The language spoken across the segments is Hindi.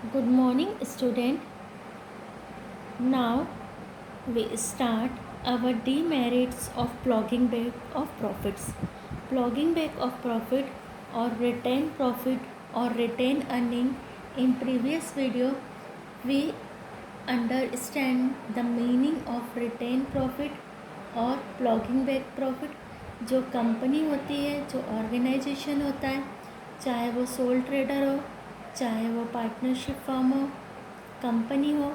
Good morning, student. Now we start our demerits of plogging back of profits. Plogging back of profit or retained profit or retained earning. In previous video, we understand the meaning of retained profit और प्लॉगिंग बैक प्रॉफिट. जो कंपनी होती है, जो ऑर्गेनाइजेशन होता है, चाहे वो सोल ट्रेडर हो, चाहे वो पार्टनरशिप फर्म हो, कंपनी हो,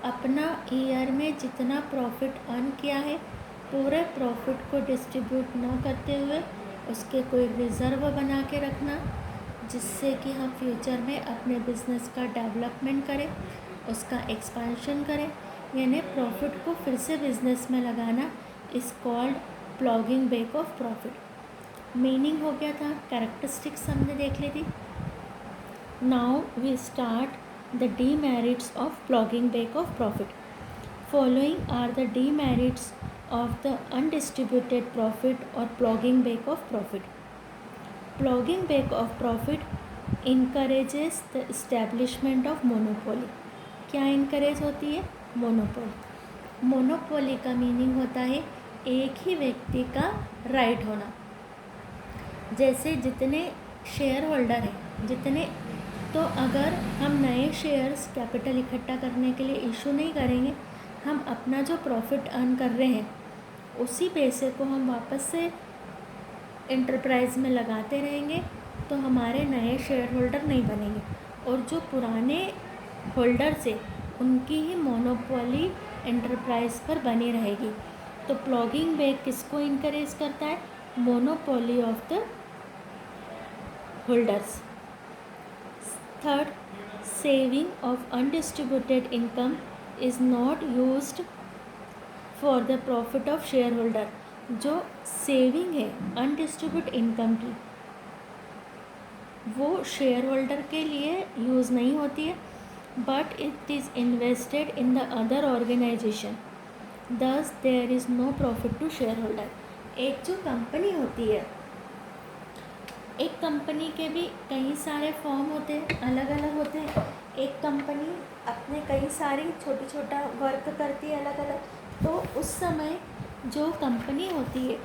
अपना ईयर में जितना प्रॉफिट अर्न किया है पूरे प्रॉफिट को डिस्ट्रीब्यूट ना करते हुए उसके कोई रिज़र्व बना के रखना, जिससे कि हम फ्यूचर में अपने बिज़नेस का डेवलपमेंट करें, उसका एक्सपेंशन करें, यानी प्रॉफिट को फिर से बिज़नेस में लगाना is called ploughing back of profit. Meaning हो गया था, कैरेक्टरिस्टिक्स हमने देख ली थी. Now we start the demerits of plogging back of profit. Following are the demerits of the undistributed profit or plogging back of profit. Plogging back of profit encourages the establishment of monopoly. क्या encourage होती है? Monopoly. Monopoly का meaning होता है एक ही व्यक्ति का right होना. जैसे जितने शेयर होल्डर हैं, जितने, तो अगर हम नए शेयर्स कैपिटल इकट्ठा करने के लिए इशू नहीं करेंगे, हम अपना जो प्रॉफिट अर्न कर रहे हैं उसी पैसे को हम वापस से एंटरप्राइज में लगाते रहेंगे, तो हमारे नए शेयर होल्डर नहीं बनेंगे और जो पुराने होल्डर्स हैं उनकी ही मोनोपोली एंटरप्राइज पर बनी रहेगी. तो प्लॉगिंग बैक किसको इनकरेज करता है? Monopoly of the holders. Third, saving of undistributed income is not used for the profit of shareholder. जो सेविंग है अनडिस्ट्रीब्यूट इनकम की, वो शेयर होल्डर के लिए यूज़ नहीं होती है, but it is invested in the other organisation, thus there is no profit to share holder. एक जो कंपनी होती है, एक कंपनी के भी कई सारे फॉर्म होते हैं, अलग अलग होते हैं. एक कंपनी अपने कई सारी छोटी छोटा वर्क करती है अलग अलग, तो उस समय जो कंपनी होती है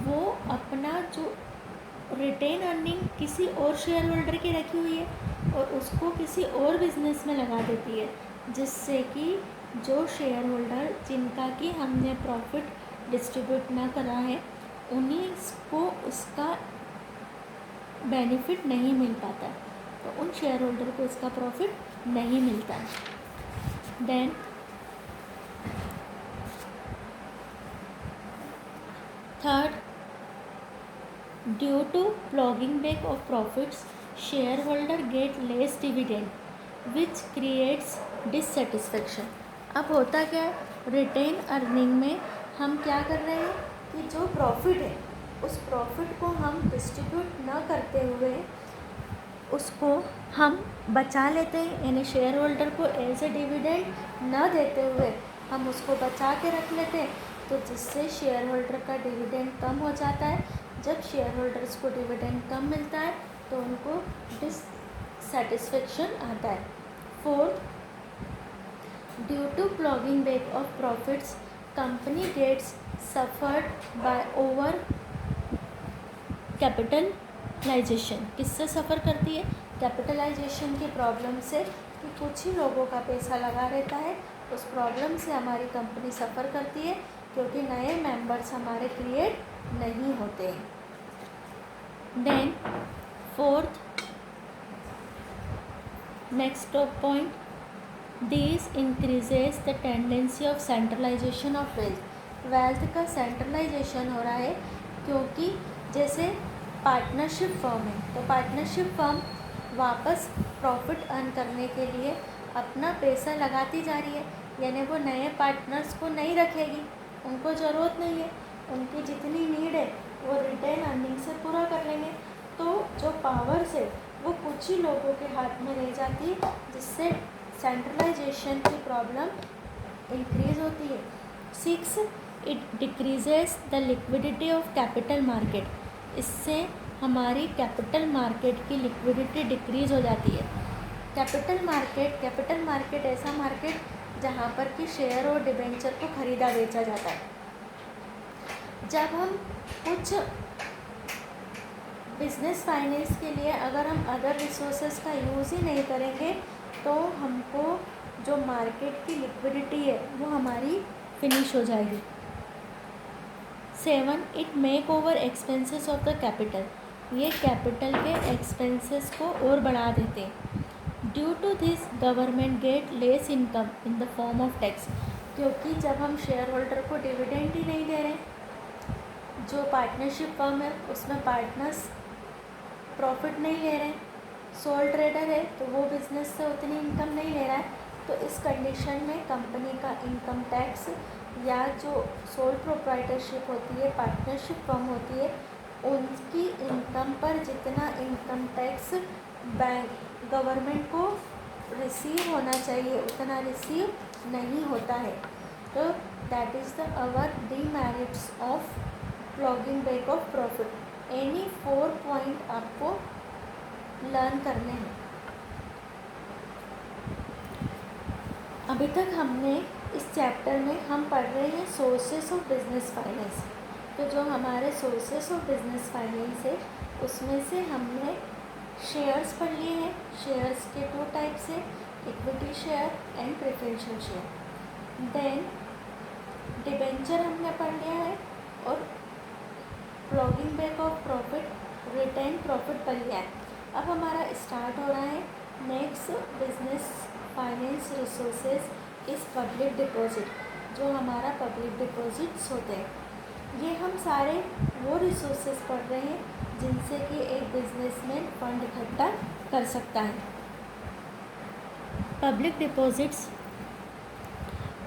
वो अपना जो रिटेन अर्निंग किसी और शेयर होल्डर की रखी हुई है और उसको किसी और बिजनेस में लगा देती है, जिससे कि जो शेयर होल्डर जिनका कि हमने प्रॉफिट डिस्ट्रीब्यूट ना करा है उन्हीं को उसका बेनिफिट नहीं मिल पाता, तो उन शेयर होल्डर को इसका प्रॉफिट नहीं मिलता. Then third, due to ploughing back of profits share holder get less dividend which creates dissatisfaction. अब होता क्या है, रिटेन अर्निंग में हम क्या कर रहे हैं कि जो प्रॉफिट है उस प्रॉफिट को हम डिस्ट्रीब्यूट ना करते हुए उसको हम बचा लेते हैं, यानी शेयर होल्डर को एज ए डिविडेंड ना देते हुए हम उसको बचा के रख लेते हैं, तो जिससे शेयर होल्डर का डिविडेंड कम हो जाता है. जब शेयर होल्डर्स को डिविडेंड कम मिलता है तो उनको डिससेटिस्फेक्शन आता है. Fourth, due to ploughing back of profits company gets suffered by over capitalization. किससे सफ़र करती है? कैपिटलाइजेशन की प्रॉब्लम से, कि कुछ ही लोगों का पैसा लगा रहता है, उस प्रॉब्लम से हमारी कंपनी सफ़र करती है क्योंकि नए मेंबर्स हमारे क्रिएट नहीं होते हैं. Then fourth, next point, this increases the tendency of centralization of wealth. Wealth का सेंट्रलाइजेशन हो रहा है क्योंकि जैसे पार्टनरशिप फर्म है, तो पार्टनरशिप फर्म वापस प्रॉफिट अर्न करने के लिए अपना पैसा लगाती जा रही है, यानी वो नए पार्टनर्स को नहीं रखेगी, उनको ज़रूरत नहीं है, उनकी जितनी नीड है वो रिटेन अर्निंग से पूरा कर लेंगे. तो जो पावर्स है वो कुछ ही लोगों के हाथ में रह जाती है, जिससे सेंट्रलाइजेशन की प्रॉब्लम इंक्रीज़ होती है. 6, it decreases the liquidity of capital market. इससे हमारी कैपिटल मार्केट की लिक्विडिटी डिक्रीज़ हो जाती है. कैपिटल मार्केट ऐसा मार्केट जहाँ पर कि शेयर और डिबेंचर को खरीदा बेचा जाता है। जब हम कुछ बिजनेस फाइनेंस के लिए अगर हम अदर रिसोर्सेज का यूज़ ही नहीं करेंगे तो हमको जो मार्केट की लिक्विडिटी है वो हमारी फिनिश हो जाएगी। 7. It make over expenses of the capital. ये कैपिटल के एक्सपेंसेस को और बढ़ा देते हैं। Due to this government get less income in the form of tax. क्योंकि जब हम शेयर होल्डर को डिविडेंड ही नहीं दे रहे, जो पार्टनरशिप फर्म है उसमें पार्टनर्स प्रॉफिट नहीं ले रहे, सोल ट्रेडर है तो वो बिज़नेस से उतनी इनकम नहीं ले रहा है, तो इस कंडीशन में कंपनी का इनकम टैक्स या जो सोल प्रोप्राइटरशिप होती है, पार्टनरशिप फर्म होती है, उनकी इनकम पर जितना इनकम टैक्स बैंक गवर्नमेंट को रिसीव होना चाहिए उतना रिसीव नहीं होता है। तो that is the our demerits of clogging back of profit. Any 4 point आपको लर्न करने हैं। अभी तक हमने इस चैप्टर में हम पढ़ रहे हैं सोर्सेस ऑफ बिजनेस फाइनेंस। तो जो हमारे सोर्सेस ऑफ बिजनेस फाइनेंस है उसमें से हमने शेयर्स पढ़ लिए हैं। शेयर्स के 2 टाइप्स हैं, equity share and preferential share. Then debenture हमने पढ़ लिया है और ploughing back of profit, retained profit पढ़ लिया है। अब हमारा स्टार्ट हो रहा है next business finance resources is public deposit. जो हमारा पब्लिक डिपॉजिट्स होते हैं, ये हम सारे वो रिसोर्सेज पढ़ रहे हैं जिनसे कि एक बिजनेसमैन फंड इकट्ठा कर सकता है। Public deposits,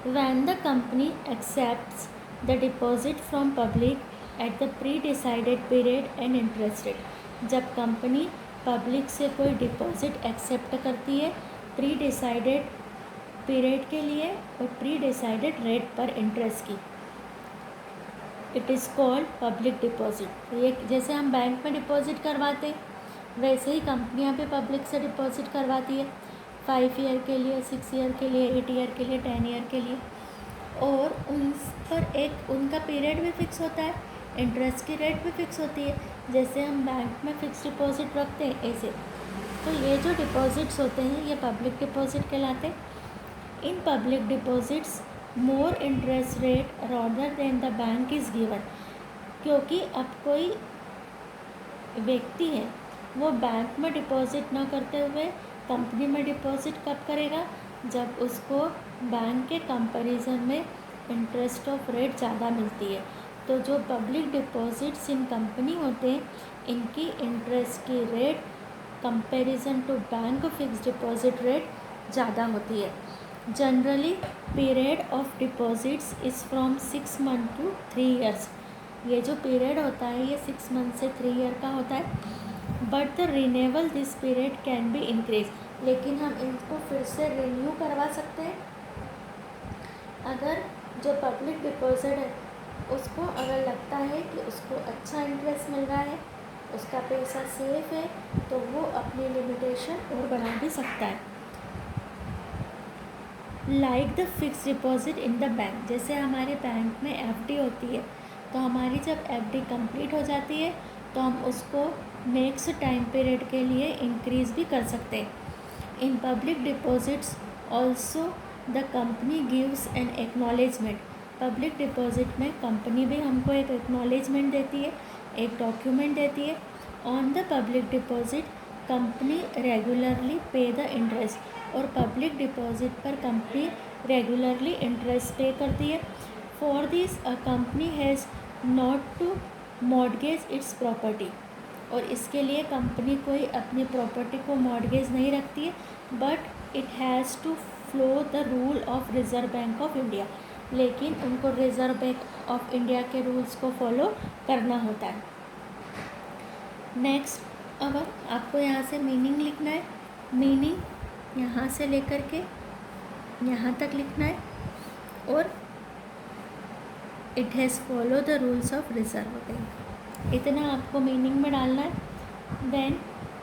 when the company accepts the deposit from public at the pre decided period and interest rate. जब कंपनी पब्लिक से कोई डिपॉजिट एक्सेप्ट करती है प्री डिसाइडेड पीरियड के लिए और प्री डिसाइडेड रेट पर इंटरेस्ट की, it is called public deposit. ये जैसे हम बैंक में डिपॉजिट करवाते हैं वैसे ही कंपनियां भी पब्लिक से डिपॉजिट करवाती है 5 ईयर के लिए, 6 ईयर के लिए, 8 ईयर के लिए, 10 ईयर के लिए, और उन पर एक उनका पीरियड भी फिक्स होता है, इंटरेस्ट की रेट भी फिक्स होती है। जैसे हम बैंक में फ़िक्स डिपॉजिट रखते हैं ऐसे। तो ये जो डिपॉजिट्स होते हैं ये पब्लिक डिपॉजिट कहलाते हैं। In public deposits more interest rate rather than the bank is given. क्योंकि अब कोई व्यक्ति है वो बैंक में डिपॉजिट ना करते हुए कंपनी में डिपॉजिट कब करेगा, जब उसको बैंक के कंपैरिजन में इंटरेस्ट ऑफ रेट ज़्यादा मिलती है। तो जो पब्लिक डिपॉजिट्स इन कंपनी होते हैं इनकी इंटरेस्ट की rate comparison to bank fix deposit rate ज़्यादा होती है। Generally period of deposits is from 6 month to 3 years. ये जो पीरियड होता है ये 6 मंथ से 3 ईयर का होता है। But the renewal this period can be increase. लेकिन हम इनको फिर से रिन्यू करवा सकते हैं। अगर जो पब्लिक डिपॉजिट है उसको अगर लगता है कि उसको अच्छा इंटरेस्ट मिल रहा है, उसका पैसा सेफ है, तो वो अपनी लिमिटेशन और बढ़ा भी सकता है। Like the fix deposit in the bank. जैसे हमारे बैंक में एफडी होती है, तो हमारी जब एफडी कंप्लीट हो जाती है तो हम उसको नेक्स्ट टाइम पीरियड के लिए इंक्रीज़ भी कर सकते हैं। In public deposits also the company gives an acknowledgement. Public deposit में कंपनी भी हमको एक एक्नॉलेजमेंट देती है, एक डॉक्यूमेंट देती है। On the public deposit company regularly pay the interest. और पब्लिक डिपॉजिट पर कंपनी रेगुलरली इंटरेस्ट पे करती है। For this a company has not to mortgage its property. और इसके लिए कंपनी कोई अपनी प्रॉपर्टी को मॉर्गेज नहीं रखती है, but it has to flow the rule of reserve bank of India. लेकिन उनको रिज़र्व बैंक ऑफ इंडिया के रूल्स को फॉलो करना होता है। नेक्स्ट अब आपको यहाँ से मीनिंग लिखना है। मीनिंग यहाँ से लेकर के यहाँ तक लिखना है और it has follow the rules of reserve bank, इतना आपको मीनिंग में डालना है। देन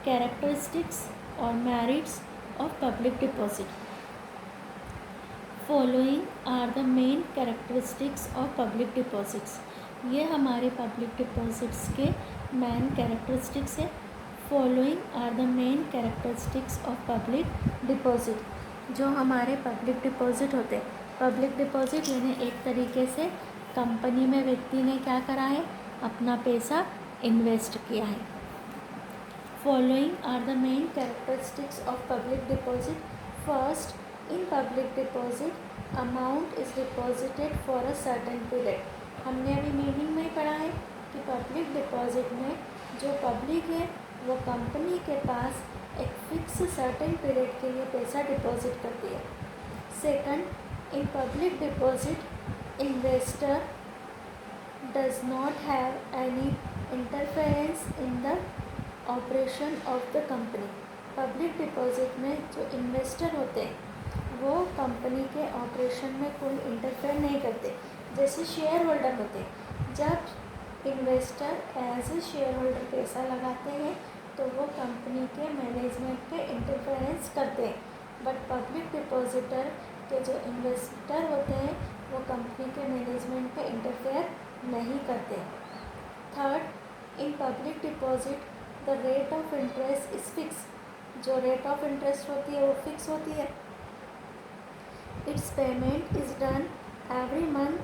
कैरेक्टरिस्टिक्स और merits of public deposit. Following are the main characteristics of public deposits. ये हमारे पब्लिक डिपॉजिट्स के मेन कैरेक्टरिस्टिक्स है. Following are the main characteristics of public deposit. जो हमारे पब्लिक डिपॉजिट होते हैं, पब्लिक डिपॉजिट यानी एक तरीके से कंपनी में व्यक्ति ने क्या करा है, अपना पैसा इन्वेस्ट किया है. Following are the main characteristics of public deposit. First, in public deposit amount is deposited for a certain period. हमने अभी मीनिंग में ही पढ़ा है कि पब्लिक डिपॉजिट में जो पब्लिक है वो कंपनी के पास एक फिक्स सर्टेन पीरियड के लिए पैसा डिपॉजिट करती है. Second, in public deposit investor does not have any interference in the operation of the company. Public deposit में जो इन्वेस्टर होते हैं वो कंपनी के ऑपरेशन में कोई इंटरफेयर नहीं करते. जैसे शेयर होल्डर होते हैं, जब investor as a share holder पैसा लगाते हैं तो वो कंपनी के मैनेजमेंट पे इंटरफेरेंस करते हैं. बट पब्लिक डिपॉजिटर के जो इन्वेस्टर होते हैं वो कंपनी के मैनेजमेंट पे इंटरफेयर नहीं करते. Third, in public deposit the rate of interest is fix. जो रेट ऑफ इंटरेस्ट होती है वो फिक्स होती है. It's payment is done every month,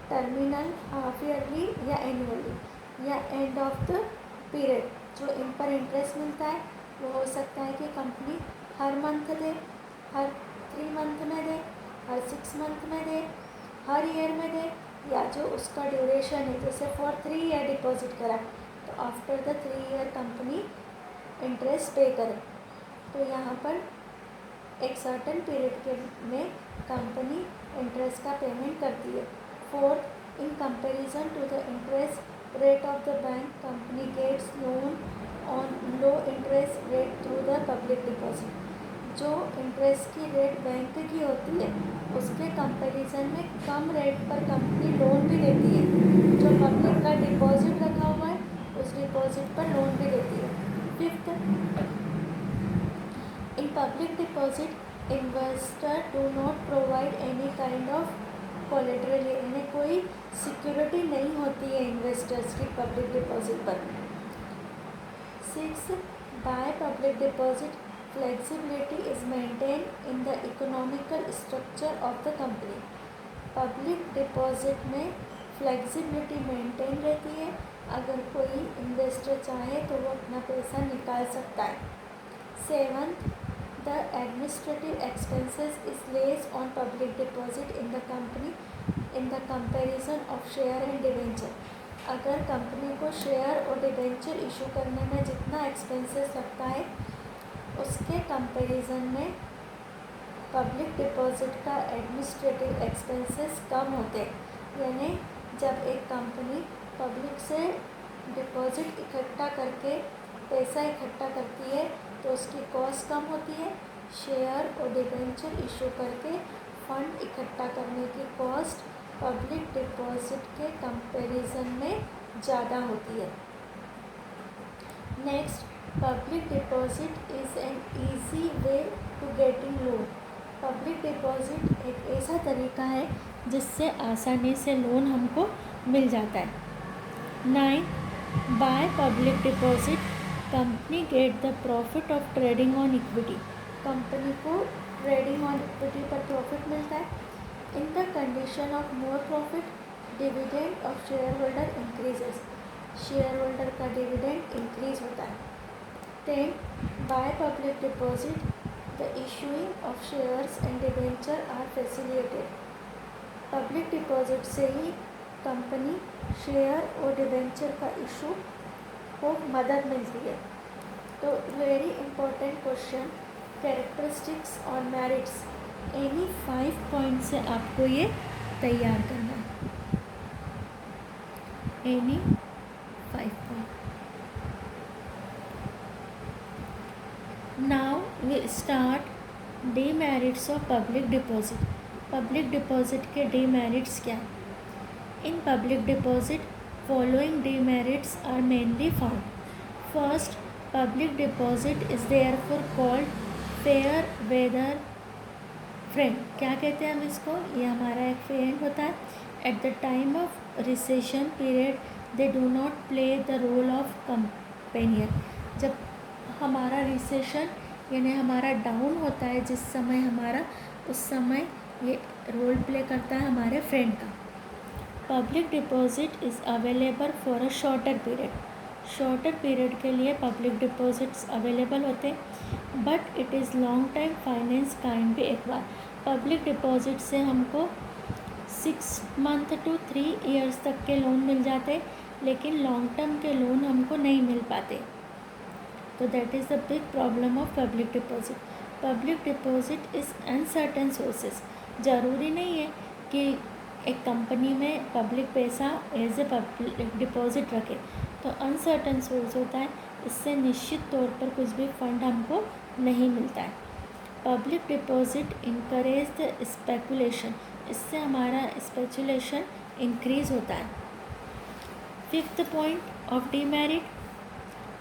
terminal, half yearly या एनुअली या एंड ऑफ द पीरियड. जो इन पर इंटरेस्ट मिलता है वो हो सकता है कि कंपनी हर मंथ दे, हर 3 मंथ में दे, हर 6 मंथ में दे, हर ईयर में दे, या जो उसका ड्यूरेशन है. जैसे फॉर 3 ईयर डिपॉजिट करा तो after the 3 year company interest पे करे. तो यहाँ पर एक सर्टेन पीरियड के में कंपनी इंटरेस्ट का पेमेंट करती है. Fourth, in comparison to the interest rate of the bank, company gets loan on low interest rate through the public deposit. जो इंटरेस्ट की रेट बैंक की होती है उसके कंपैरिजन में कम रेट पर कंपनी लोन भी देती है. जो पब्लिक का डिपॉजिट रखा हुआ है उस डिपॉजिट पर लोन भी देती है. Fifth, in public deposit investor do not provide any kind of collateral. यानी कोई सिक्योरिटी नहीं होती है इन्वेस्टर्स की पब्लिक डिपॉजिट पर. 6, bye public deposit flexibility is maintain in the economical structure of the company. Public deposit में फ्लेक्सिबिलिटी मेंटेन रहती है. अगर कोई इन्वेस्टर चाहे तो वो अपना पैसा निकाल सकता है. 7, the administrative expenses is less on public deposit in the company in the comparison of share and debenture. अगर कंपनी को शेयर और डिबेंचर इशू करने में जितना एक्सपेंसेस लगता है उसके कंपैरिजन में पब्लिक डिपॉजिट का एडमिनिस्ट्रेटिव एक्सपेंसेस कम होते हैं. यानी जब एक कंपनी पब्लिक से डिपॉजिट इकट्ठा करके पैसा इकट्ठा करती है तो उसकी कॉस्ट कम होती है. शेयर और डिबेंचर इशू करके फंड इकट्ठा करने की कॉस्ट पब्लिक डिपॉजिट के कंपैरिजन में ज़्यादा होती है. Next, public deposit is an easy way to getting loan. Public deposit एक ऐसा तरीका है जिससे आसानी से लोन हमको मिल जाता है. 9, by public deposit company get the profit of trading on equity. Company को ट्रेडिंग ऑन इक्विटी पर प्रॉफिट मिलता है. In the condition of more profit dividend of share holder increases. Share holder का डिविडेंड इंक्रीज होता है. 10, by public deposit the issuing of shares and debenture are facilitated. Public deposit से ही कंपनी शेयर और डिबेंचर का इशू को मदद मिलती है. तो वेरी इंपॉर्टेंट क्वेश्चन, कैरेक्टरिस्टिक्स और मेरिट्स, एनी 5 पॉइंट से आपको ये तैयार करना है. Any 5 point. Now we start demerits of public deposit. Public deposit के डीमेरिट्स क्या है? In public deposit following demerits are mainly found. First, public deposit is therefore called fair weather friend, क्या कहते हैं हम इसको, ये हमारा एक फ्रेंड होता है। At the time of recession period they do not play the role of companion. जब हमारा रिसेशन यानी हमारा डाउन होता है जिस समय हमारा, उस समय ये रोल प्ले करता है हमारे फ्रेंड का। Public deposit is available for a shorter period, shorter period के लिए पब्लिक डिपॉजिट्स अवेलेबल होते हैं, but it is long time finance kind भी एक बार। पब्लिक डिपॉजिट से हमको 6 मंथ टू 3 ईयर्स तक के लोन मिल जाते, लेकिन लॉन्ग टर्म के लोन हमको नहीं मिल पाते। तो that is the big problem of public deposit. Public deposit is uncertain sources. ज़रूरी नहीं है कि एक कंपनी में पब्लिक पैसा एज ए पब्लिक डिपॉजिट रखे, तो अनसर्टेन सोर्स होता है, इससे निश्चित तौर पर कुछ भी फंड हमको नहीं मिलता है। Public deposit encourage the speculation, इससे हमारा स्पेकुलेशन इंक्रीज होता है। 5th point of demerit,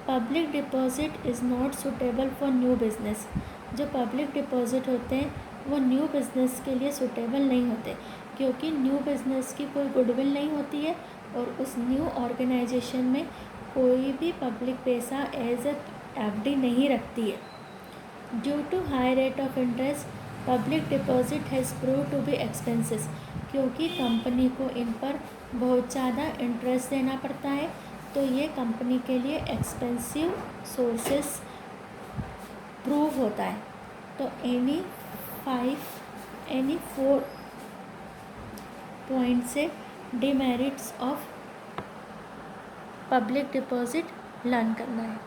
public deposit is not suitable for new business. जो पब्लिक डिपॉजिट होते हैं वो न्यू बिज़नेस के लिए सूटेबल नहीं होते, क्योंकि न्यू बिज़नेस की कोई गुडविल नहीं होती है और उस न्यू ऑर्गेनाइजेशन में कोई भी पब्लिक पैसा एज ए एफडी नहीं रखती है। Due to high rate of interest public deposit has prove to be expensive, क्योंकि कंपनी को इन पर बहुत ज़्यादा इंटरेस्ट देना पड़ता है, तो ये कंपनी के लिए एक्सपेंसिव सोर्सेस प्रूव होता है। तो एनी 4 पॉइंट से demerits of public deposit learn करना है।